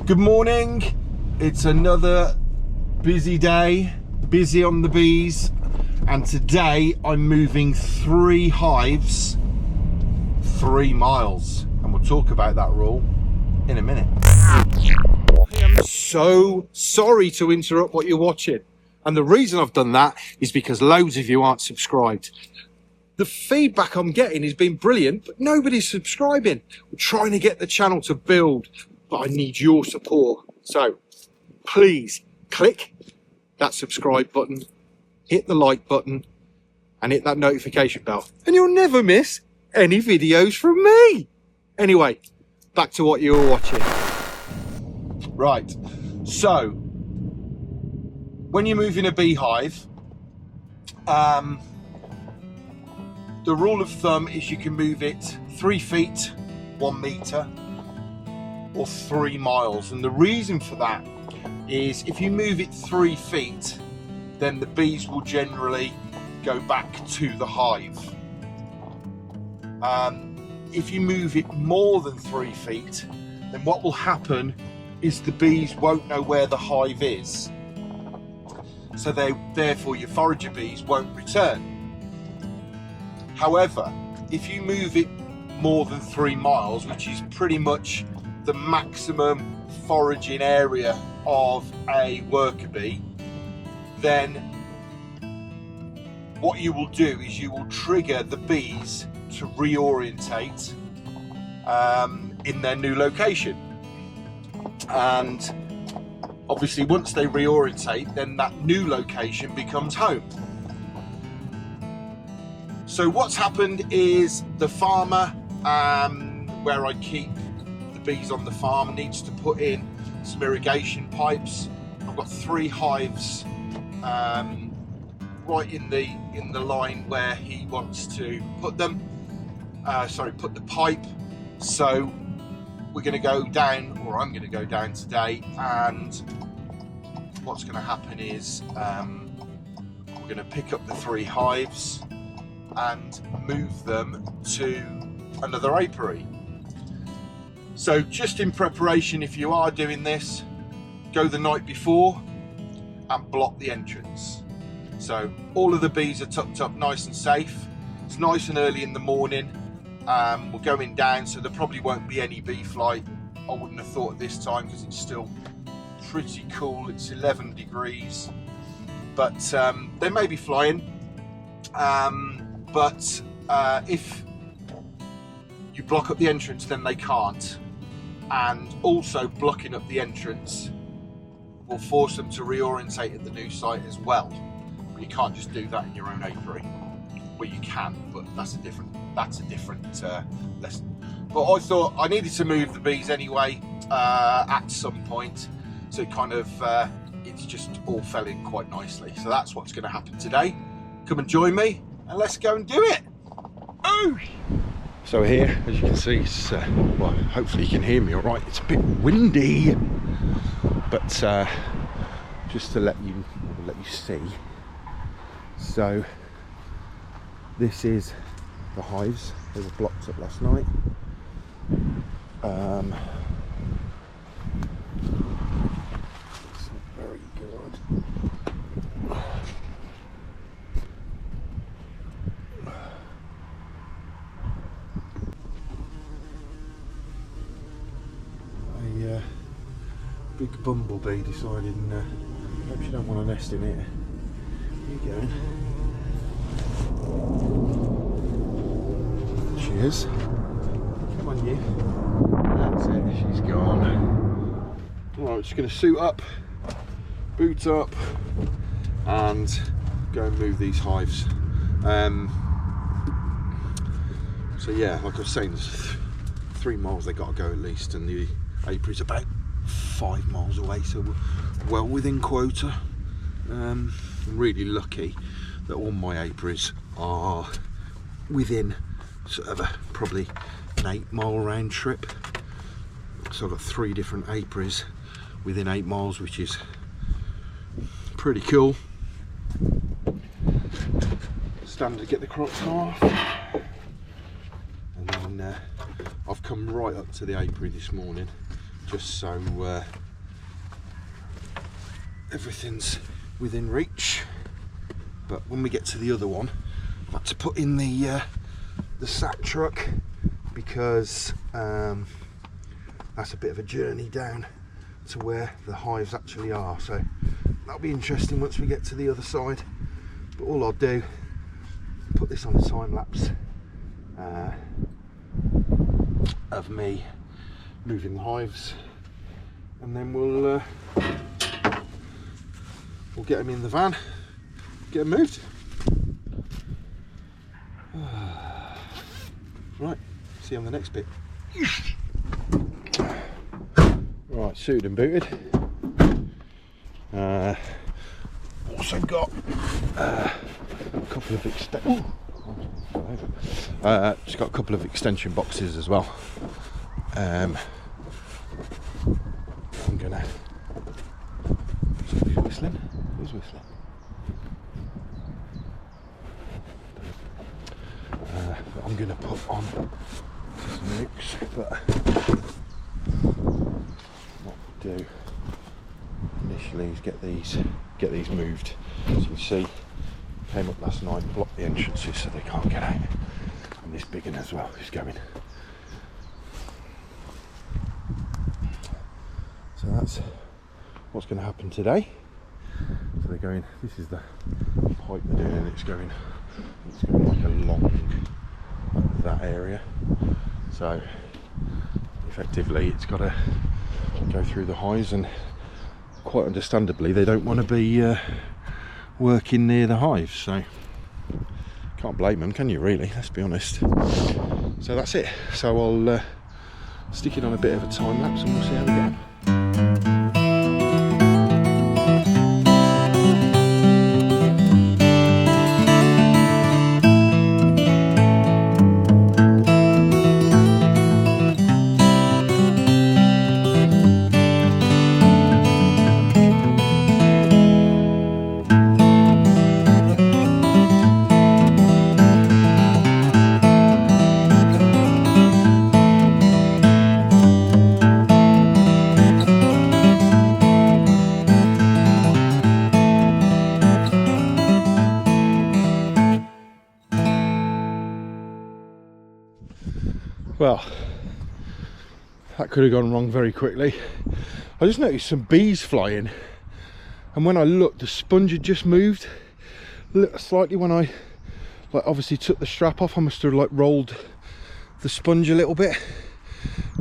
Good morning. It's another busy day, busy on the bees, and today I'm moving 3 hives 3 miles, and we'll talk about that rule in a minute. I am so sorry to interrupt what you're watching, and the reason I've done that is because loads of you aren't subscribed. The feedback I'm getting has been brilliant, but nobody's subscribing. We're trying to get the channel to build, but I need your support. So please click that subscribe button, hit the like button, and hit that notification bell, and you'll never miss any videos from me. Anyway, back to what you were watching. Right, so when you're moving a beehive, the rule of thumb is you can move it 3 feet, 1 meter, or 3 miles. And the reason for that is if you move it 3 feet, then the bees will generally go back to the hive. If you move it more than 3 feet, then what will happen is the bees won't know where the hive is. So therefore your forager bees won't return. However, if you move it more than 3 miles, which is pretty much the maximum foraging area of a worker bee, then what you will do is you will trigger the bees to reorientate in their new location. And obviously once they reorientate, then that new location becomes home. So what's happened is the farmer, where I keep the bees on the farm, needs to put in some irrigation pipes. I've got 3 hives right in the line where he wants to put them. Put the pipe. So we're going to go down, or I'm going to go down today, and what's going to happen is we're going to pick up the 3 hives and move them to another apiary. So just in preparation, if you are doing this, go the night before and block the entrance. So all of the bees are tucked up nice and safe. It's nice and early in the morning. We're going down, so there probably won't be any bee flight. I wouldn't have thought at this time because it's still pretty cool. It's 11 degrees, but they may be flying. But if you block up the entrance, then they can't. And also blocking up the entrance will force them to reorientate at the new site as well. But you can't just do that in your own apiary. Well, you can, but that's a different lesson. But I thought I needed to move the bees anyway at some point, so it kind of it's just all fell in quite nicely. So that's what's going to happen today. Come and join me, and let's go and do it. Oh! So here, as you can see, it's well, hopefully you can hear me all right. It's a bit windy, but just to let you see. So this is the hives. They were blocked up last night. It's not very good. A big bumblebee decided, hope you don't want to nest in it. Where are you going? She is. Come on, you. That's it, she's gone. Alright, just going to suit up, boot up, and go and move these hives. So yeah, like I was saying, there's 3 miles they got to go at least, and the apiary's about 5 miles away, so we're well within quota. I'm really lucky that all my apiaries are within sort of probably an 8 mile round trip. So I've got 3 different apiaries within 8 miles, which is pretty cool. Standard, get the crops off, and then I've come right up to the apiary this morning just so everything's within reach. But when we get to the other one, I've had to put in the sack truck because that's a bit of a journey down to where the hives actually are. So that'll be interesting once we get to the other side. But all I'll do, put this on a time lapse of me moving the hives, and then we'll get them in the van, get them moved. Right, see you on the next bit. Right, suited and booted. Also got a couple of just got a couple of extension boxes as well. I'm gonna. Who's whistling? Who's whistling? I'm gonna put on some nukes, but what we'll do initially is get these moved. As you can see, came up last night, blocked the entrances so they can't get out, and this big one as well is going. So that's what's going to happen today. So they're going, this is the pipe they're doing, and it's going like along that area. So effectively it's got to go through the hives, and quite understandably they don't want to be working near the hives, so can't blame them, can you really? Let's be honest. So that's it. So I'll stick it on a bit of a time lapse and we'll see how we go. Well, that could have gone wrong very quickly. I just noticed some bees flying, and when I looked, the sponge had just moved slightly. When I obviously took the strap off, I must have rolled the sponge a little bit,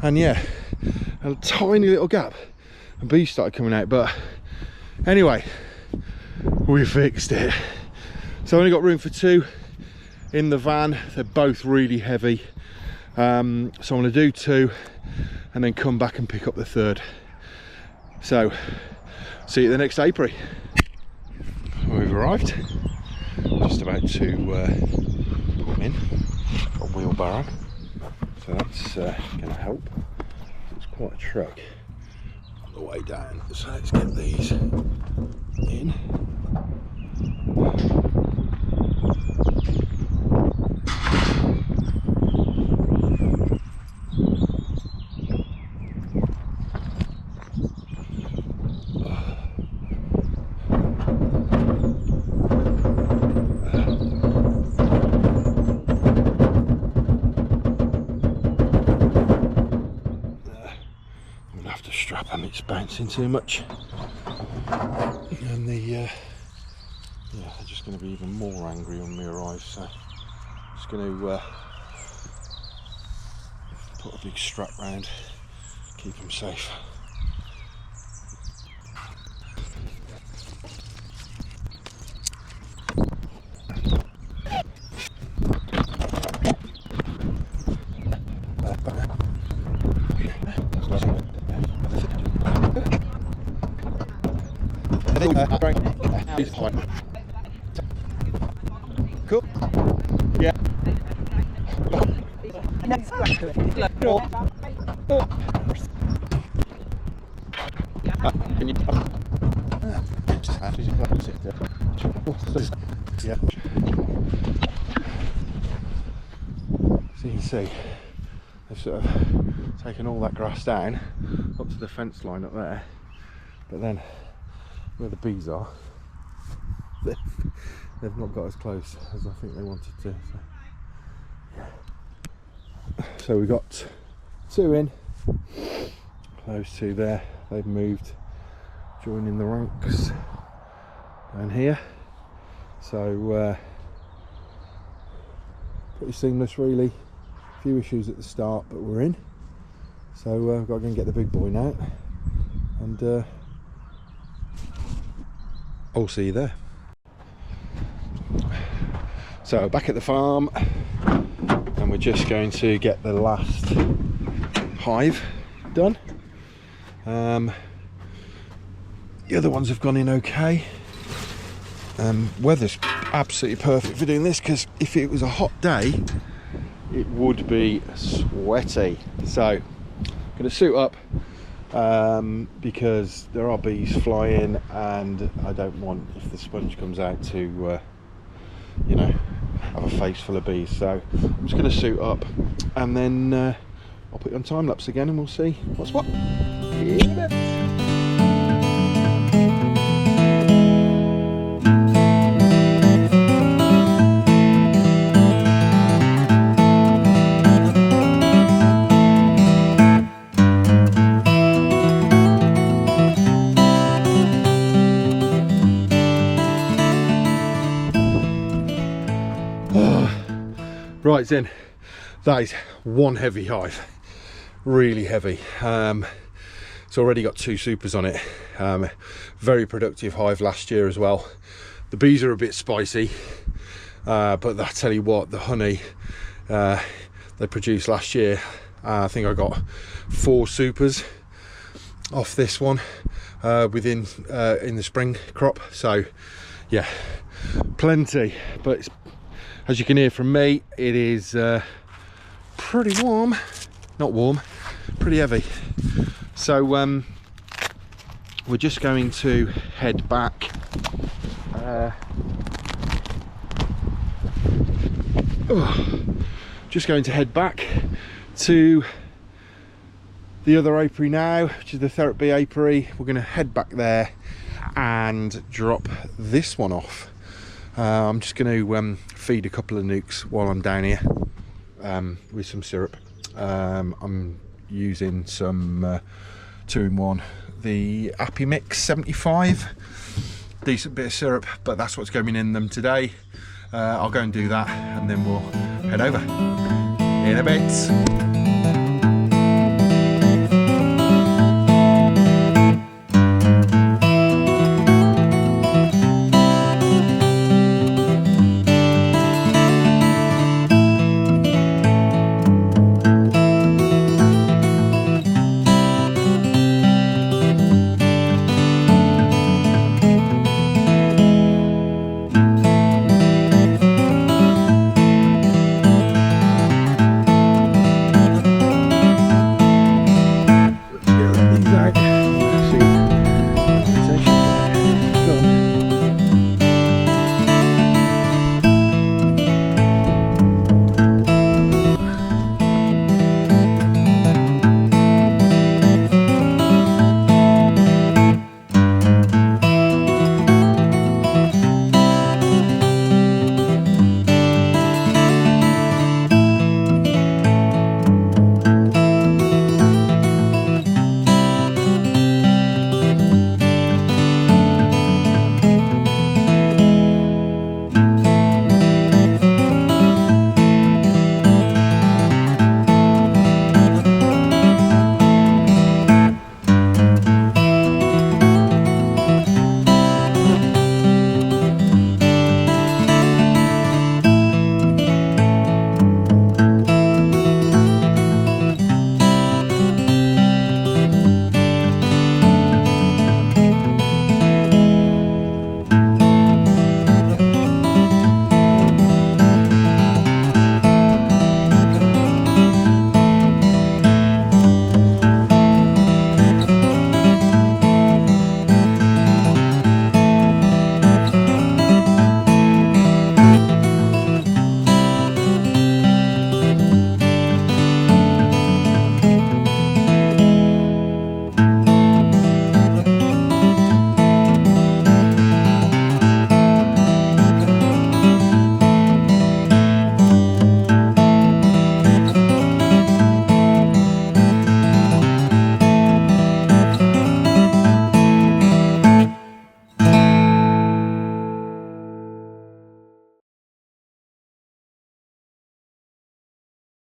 and yeah, a tiny little gap, and bees started coming out. But anyway, we fixed it. So I only got room for 2 in the van. They're both really heavy. So I'm going to do 2 and then come back and pick up the 3rd. So see you at the next apiary. We've arrived, just about to put them in. Got a wheelbarrow, so that's going to help. It's quite a truck on the way down, so let's get these in. It's bouncing too much, and yeah, they're just going to be even more angry when we arrive. So just going to put a big strap round, keep them safe. Cool. Yeah. Can you? Yeah. So you can see they've sort of taken all that grass down got to the fence line up there, but then where the bees are, they've not got as close as I think they wanted to. So, yeah. So we got 2 in, those 2 there, they've moved, joining the ranks down here. So pretty seamless really. A few issues at the start, but we're in. So I've got to go and get the big boy now, and I'll see you there. So back at the farm, and we're just going to get the last hive done. The other ones have gone in okay. Weather's absolutely perfect for doing this, because if it was a hot day it would be sweaty. So I'm going to suit up because there are bees flying, and I don't want, if the sponge comes out, to you know, have a face full of bees. So I'm just going to suit up, and then I'll put you on time lapse again, and we'll see what's what in a bit. Right then, that is one heavy hive, really heavy. It's already got 2 supers on it. Very productive hive last year as well. The bees are a bit spicy, but I tell you what, the honey they produced last year, I think I got 4 supers off this one within in the spring crop. So yeah, plenty. But it's, as you can hear from me, it is pretty warm. Not warm, pretty heavy. So we're just going to head back. Just going to head back to the other apiary now, which is the therapy apiary. We're going to head back there and drop this one off. I'm just going to feed a couple of nukes while I'm down here with some syrup. I'm using some 2-in-1, the Apimix 75, decent bit of syrup, but that's what's going in them today. I'll go and do that, and then we'll head over in a bit.